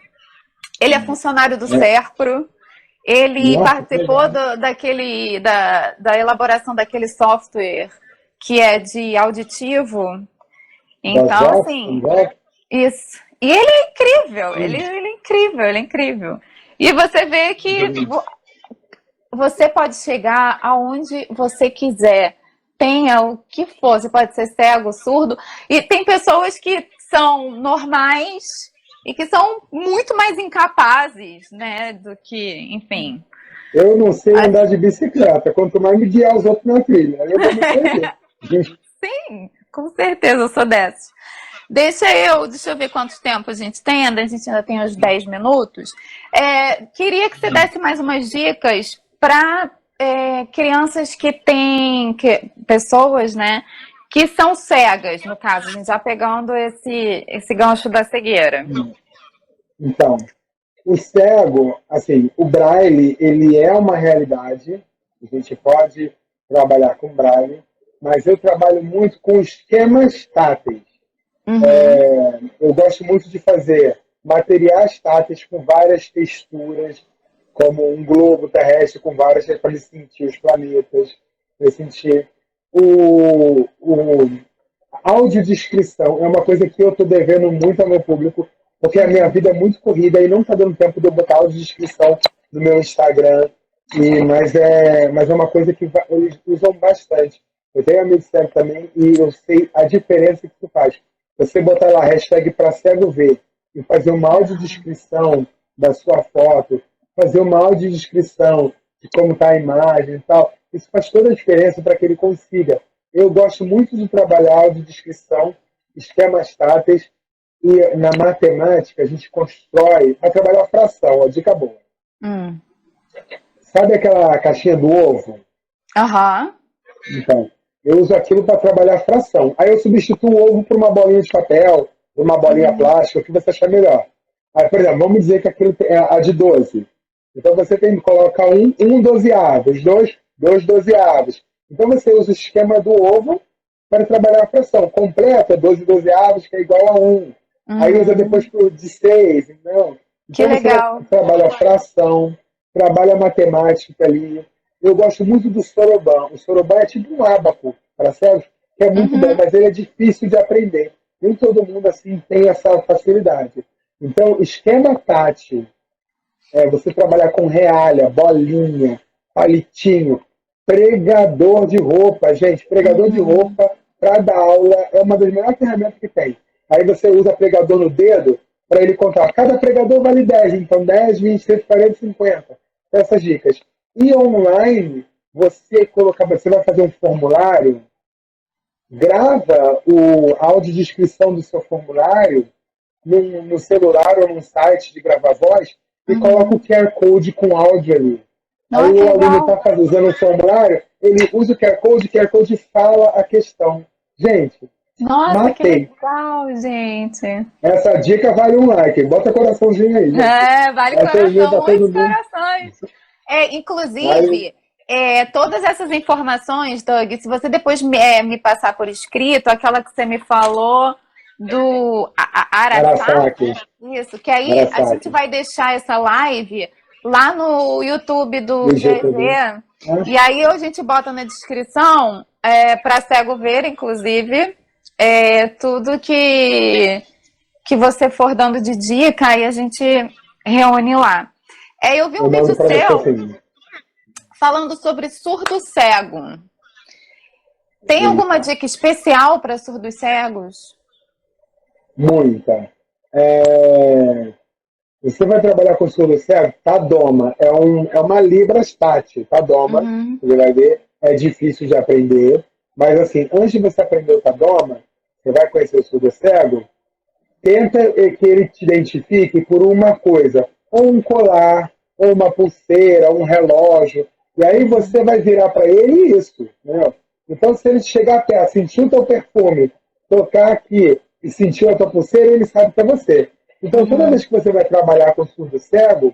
Ele é funcionário do Serpro. Ele participou da elaboração daquele software que é de auditivo. Então, assim, isso. E ele é incrível, ele é incrível, ele é incrível. E você vê que você pode chegar aonde você quiser. Tenha o que for, você pode ser cego, surdo. E tem pessoas que são normais e que são muito mais incapazes, né, do que, enfim. Eu não sei andar de bicicleta, quanto mais me guiar os outros na trilha. Aí eu vou me perder. Sim, com certeza, eu sou dessas. Deixa eu ver quanto tempo a gente tem, a gente ainda tem uns 10 minutos. Queria que você desse mais umas dicas para crianças que têm, pessoas, né, que são cegas, no caso, a gente já pegando esse gancho da cegueira. Então, o cego, assim, o Braille, ele é uma realidade, a gente pode trabalhar com Braille, mas eu trabalho muito com esquemas táteis. Eu gosto muito de fazer materiais táteis com várias texturas, como um globo terrestre com várias, para ele sentir os planetas, para sentir o audiodescrição. É uma coisa que eu estou devendo muito ao meu público, porque a minha vida é muito corrida e não está dando tempo de eu botar audiodescrição no meu Instagram, mas é uma coisa que eles usam bastante. Eu tenho amigos cegos também e eu sei a diferença que isso faz. Você botar lá hashtag para cego ver e fazer uma audiodescrição da sua foto, fazer uma audiodescrição de como está a imagem e tal, isso faz toda a diferença para que ele consiga. Eu gosto muito de trabalhar audiodescrição, esquemas táteis, e na matemática a gente constrói, vai trabalhar fração, a dica boa. Sabe aquela caixinha do ovo? Então, eu uso aquilo para trabalhar fração. Aí eu substituo o ovo por uma bolinha de papel, por uma bolinha plástica, o que você achar melhor. Aí, por exemplo, vamos dizer que aquilo é a de 12. Então você tem que colocar um dozeavos, dois dozeavos. Então você usa o esquema do ovo para trabalhar a fração. Completa 12 dozeavos, que é igual a 1. Aí usa depois de 6. Não. Que Então legal. você trabalha a fração, trabalha a matemática ali. Eu gosto muito do soroban. O soroban é tipo um ábaco para cegos, que é muito bom, mas ele é difícil de aprender. Nem todo mundo assim tem essa facilidade. Então, esquema tátil, você trabalhar com realha, bolinha, palitinho, pregador de roupa. Gente, pregador de roupa para dar aula é uma das melhores ferramentas que tem. Aí você usa pregador no dedo para ele contar. Cada pregador vale 10, então 10, 20, 30, 40, 50. Essas dicas. E online, você vai fazer um formulário, grava a audiodescrição do seu formulário no celular ou num site de gravar voz e coloca o QR Code com áudio ali. Aí o aluno está usando o formulário, ele usa o QR Code fala a questão. Gente, nossa, matei. Que legal, gente. Essa dica vale um like. Bota coraçãozinho aí, gente. Vale coração, muitos corações. Inclusive, Todas essas informações, Doug, se você depois me passar por escrito, aquela que você me falou do Arasaka, Arasaki. isso, que aí a gente Arasaki. vai deixar essa live lá no YouTube do Do GTV. GG, e aí a gente bota na descrição, para cego ver, inclusive, tudo que você for dando de dica, aí a gente reúne lá. Eu vi um Eu mando vídeo para você seu sim. falando sobre surdo cego. Tem alguma Eita. dica especial para surdos cegos? Muita. Você vai trabalhar com surdo cego? Tadoma. É uma Librastat. Tadoma. Uhum. Você vai ver. É difícil de aprender. Mas, assim, antes de você aprender o Tadoma, você vai conhecer o surdo cego, tenta que ele te identifique por uma coisa. Ou um colar, ou uma pulseira, um relógio. E aí você vai virar para ele isso. Né? Então, se ele chegar perto, sentir o teu perfume, tocar aqui e sentir a tua pulseira, ele sabe que é você. Então, toda Uhum. vez que você vai trabalhar com surdo cego,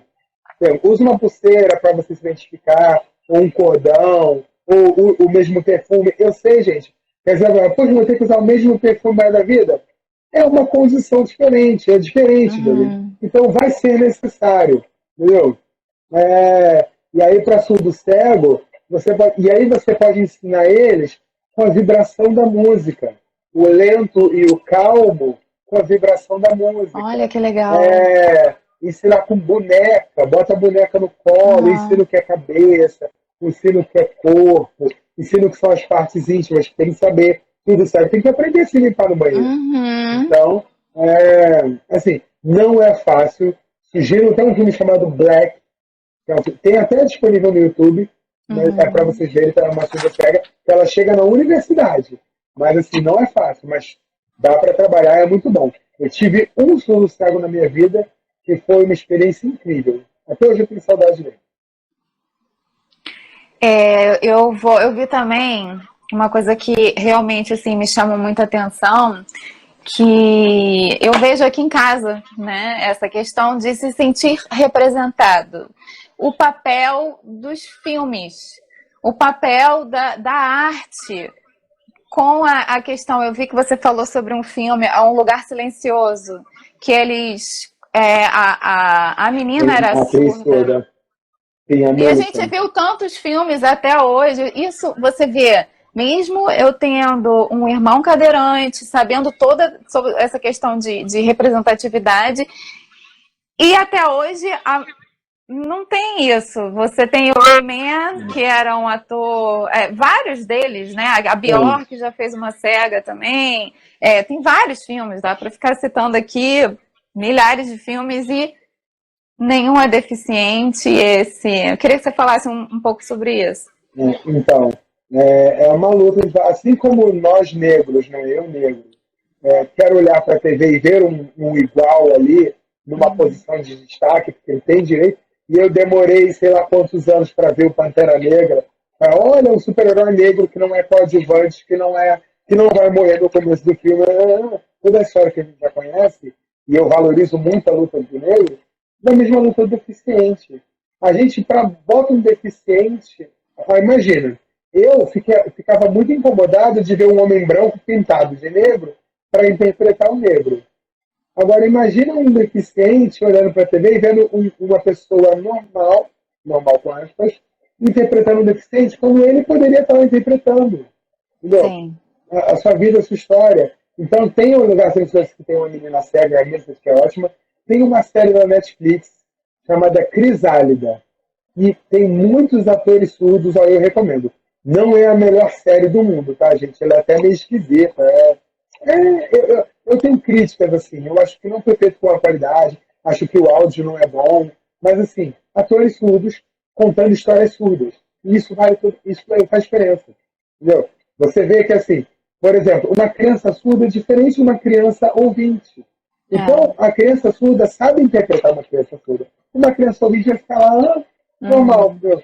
usa uma pulseira para você se identificar, ou um cordão, ou o mesmo perfume. Eu sei, gente. Quer dizer, poxa, vou ter que usar o mesmo perfume mais da vida? É uma condição diferente, é diferente, David. Uhum. Então, vai ser necessário, entendeu? E aí, para surdo cego, e aí você pode ensinar eles com a vibração da música. O lento e o calmo com a vibração da Olha música. que legal. Ensinar com boneca, bota a boneca no colo, ensina Uhum. o que é cabeça, ensina o que é corpo, ensina o que são as partes íntimas, que tem que saber tudo certo. Tem que aprender a se limpar no banheiro. Uhum. Então, assim, não é fácil. Sugiro até um filme chamado Black, tem até disponível no YouTube, né, para Uhum. vocês verem, tá uma surda cega, que ela chega na universidade. Mas assim, não é fácil, mas dá para trabalhar, é muito bom. Eu tive um surdo cego na minha vida que foi uma experiência incrível. Até hoje eu tenho saudade dele. Eu vi também uma coisa que realmente assim me chama muita atenção, que eu vejo aqui em casa, né? Essa questão de se sentir representado. O papel dos filmes, o papel da arte, com a questão, eu vi que você falou sobre um filme, Um Lugar Silencioso, que eles. A menina era A atriz surda. surda, tem a E a gente Melissa. viu tantos filmes até hoje. Isso você vê, mesmo eu tendo um irmão cadeirante, sabendo toda sobre essa questão de representatividade, e até hoje não tem isso. Você tem o Man, que era um ator, vários deles, né? A Tem. Bjork já fez uma cega também. Tem vários filmes, dá para ficar citando aqui milhares de filmes e nenhum é deficiente. Eu queria que você falasse um pouco sobre isso. Então, é uma luta, assim como nós negros, né, eu negro, quero olhar para a TV e ver um igual ali, numa Uhum. posição de destaque, porque ele tem direito, e eu demorei sei lá quantos anos para ver o Pantera Negra. Olha, um super-herói negro que não é coadjuvante, que não vai morrer no começo do filme. Toda a história que a gente já conhece, e eu valorizo muito a luta do negro, da mesma luta do deficiente. A gente, bota um deficiente. Imagina, ficava muito incomodado de ver um homem branco pintado de negro para interpretar o negro. Agora, imagina um deficiente olhando para a TV e vendo uma pessoa normal, normal com aspas, interpretando um deficiente como ele poderia estar interpretando. Entendeu? Sim. A sua vida, a sua história. Então, tem um lugar que tem uma menina cega, a Missa, que é ótima. Tem uma série na Netflix chamada Crisálida. E tem muitos atores surdos, aí eu recomendo. Não é a melhor série do mundo, tá, gente? Ela é até meio esquisita. Eu tenho críticas, assim. Eu acho que não foi feito com a qualidade. Acho que o áudio não é bom. Mas, assim, atores surdos contando histórias surdas. E isso faz diferença. Entendeu? Você vê que, assim, por exemplo, uma criança surda é diferente de uma criança ouvinte. Então, a criança surda sabe interpretar uma criança surda. Uma criança ouvinte vai ficar lá, normal. Uhum. Entendeu?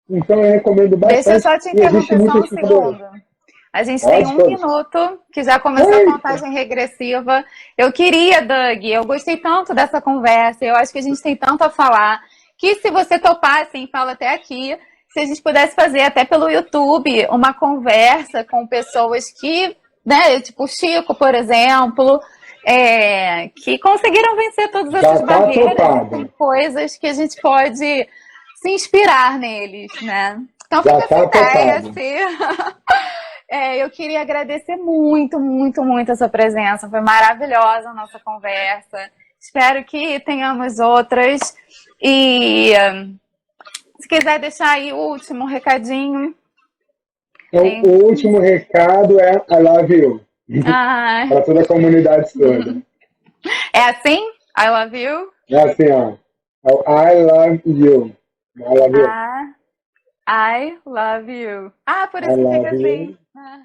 Então, eu recomendo Deixa eu bastante. só te E existe interromper só muita um dificuldade. segundo. A gente tem Pode, um todos. minuto, que já começou a Eita! contagem regressiva. Eu queria, Doug, eu gostei tanto dessa conversa, eu acho que a gente tem tanto a falar, que se você topasse, fala até aqui, se a gente pudesse fazer até pelo YouTube uma conversa com pessoas que, né, tipo o Chico, por exemplo, que conseguiram vencer todas Já essas tá barreiras e topado. tem coisas que a gente pode se inspirar neles, né? Então Já fica tá essa ideia, topado. assim. Eu queria agradecer muito, muito, muito a sua presença. Foi maravilhosa a nossa conversa. Espero que tenhamos outras. E se quiser deixar aí o último recadinho. Então, o último recado é I love you. Ah, Para toda a comunidade toda. é assim? I love you? É assim, ó. É o I love you. I love you. Ah, I love you. Ah, por I isso que fica love assim. you. Ah.